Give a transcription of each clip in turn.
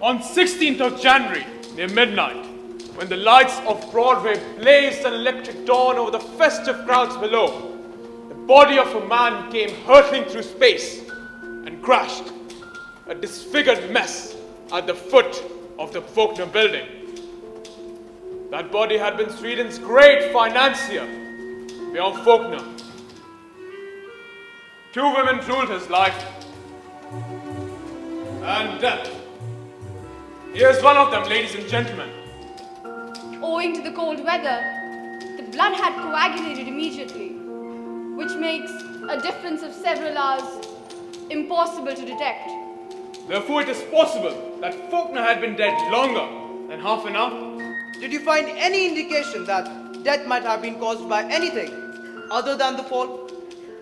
On 16th of January, near midnight, when the lights of Broadway blazed an electric dawn over the festive crowds below, the body of a man came hurtling through space and crashed, a disfigured mess at the foot of the Faulkner building. That body had been Sweden's great financier, beyond Faulkner. 2 women ruled his life and death. Here's one of them, ladies and gentlemen. Owing to the cold weather, the blood had coagulated immediately, which makes a difference of several hours impossible to detect. Therefore, it is possible that Faulkner had been dead longer than half an hour. Did you find any indication that death might have been caused by anything other than the fall?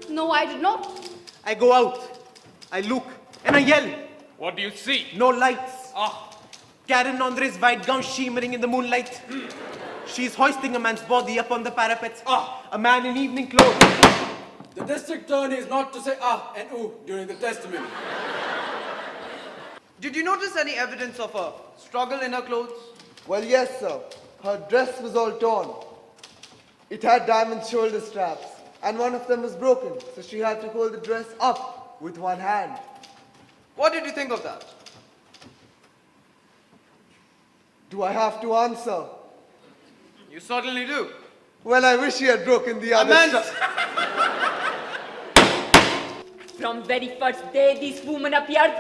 No, I did not. I go out, I look, and I yell. What do you see? No lights. Karen Andre's white gown shimmering in the moonlight. She's hoisting a man's body up on the parapet. A man in evening clothes. The district attorney is not to say ah and ooh during the testimony. Did you notice any evidence of a struggle in her clothes? Well, yes, sir. Her dress was all torn. It had diamond shoulder straps, and one of them was broken, so she had to hold the dress up with one hand. What did you think of that? Do I have to answer? You certainly do. Well, I wish she had broken the other From very first day this woman appeared,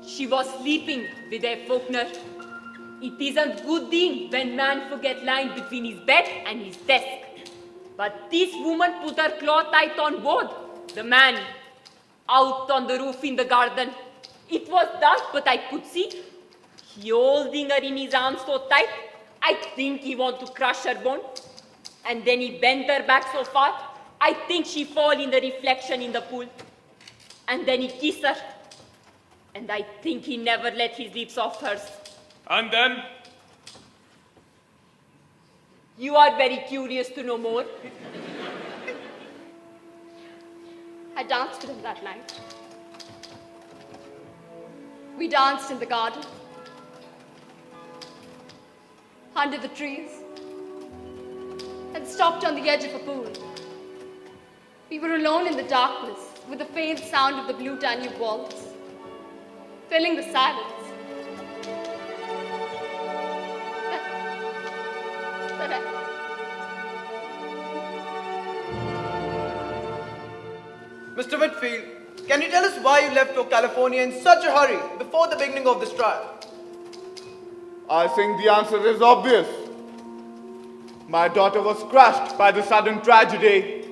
she was sleeping with a Faulkner. It isn't good thing when man forget line between his bed and his desk. But this woman put her cloth tight on board. The man out on the roof in the garden. It was dark, but I could see. He holding her in his arms so tight, I think he want to crush her bone. And then he bent her back so far, I think she fall in the reflection in the pool. And then he kissed her. And I think he never let his lips off hers. And then? You are very curious to know more. I danced with him that night. We danced in the garden, under the trees, and stopped on the edge of a pool. We were alone in the darkness, with the faint sound of the blue Danube waltz, filling the silence. Mr. Whitfield, can you tell us why you left for California in such a hurry before the beginning of this trial? I think the answer is obvious. My daughter was crushed by the sudden tragedy.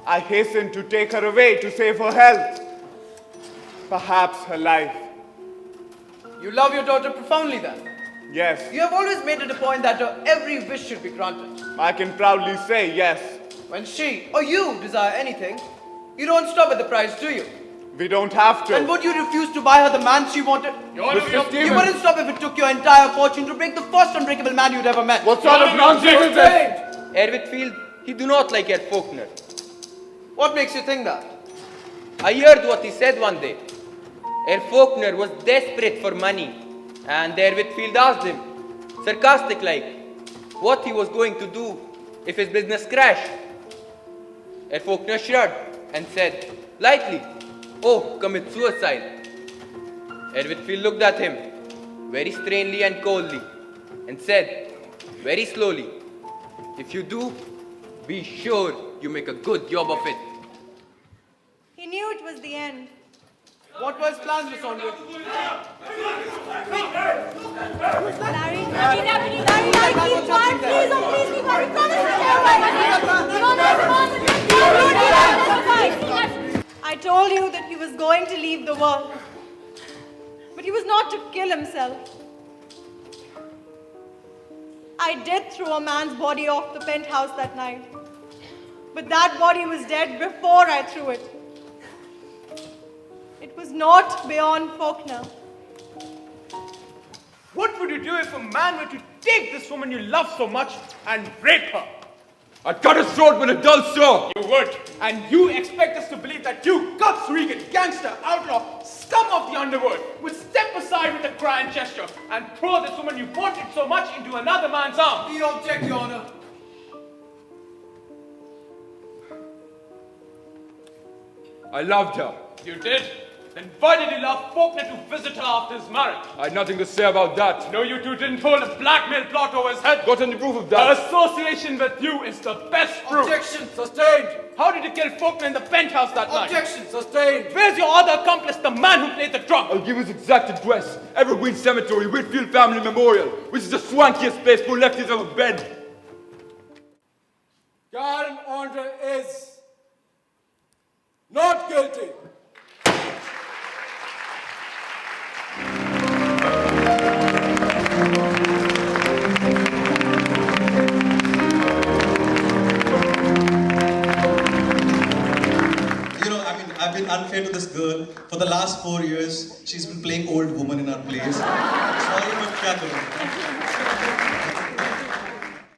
I hastened to take her away to save her health, perhaps her life. You love your daughter profoundly then? Yes, You have always made it a point that her every wish should be granted. I can proudly say yes. When she or you desire anything, you don't stop at the price, do you? We don't have to. And would you refuse to buy her the man she wanted? Mr. Stevens, You wouldn't stop if it took your entire fortune to break the first unbreakable man you'd ever met. what sort of nonsense is this? Herr Whitfield, he do not like Herr Faulkner. What makes you think that? I heard what he said one day. Herr Faulkner was desperate for money, and Herr Whitfield asked him, sarcastic like, what he was going to do if his business crashed. Herr Faulkner shrugged and said, lightly, oh, commit suicide. Herr Whitfield looked at him, very strangely and coldly, and said, very slowly, if you do, be sure you make a good job of it. He knew it was the end. What were his plans, Miss Onwood? Larry, keep quiet, please, oh please, keep quiet. I told you that he was going to leave the world, but he was not to kill himself. I did throw a man's body off the penthouse that night, but that body was dead before I threw it. It was not beyond Faulkner. What would you do if a man were to take this woman you love so much and rape her? I'd cut his throat with a dull saw. You would. And you expect us to believe that you cut Regan, gangster, outlaw, scum of the underworld, would step aside with a grand gesture and throw this woman you wanted so much into another man's arms. We object, Your Honor. I loved her. You did? Then why did you allow Faulkner to visit her after his marriage? I had nothing to say about that. No, you two didn't hold a blackmail plot over his head. Got any proof of Her that? association with you is the best proof. Objection sustained. How did you kill Faulkner in the penthouse that night? Objection sustained. Where's your other accomplice, the man who played the drum? I'll give his exact address. Evergreen Cemetery, Whitfield Family Memorial, which is the swankiest place for lefties ever been. Karen Andre is not guilty. I've been unfair to this girl. For the last 4 years, she's been playing old woman in our plays. Sorry, but kya karoge?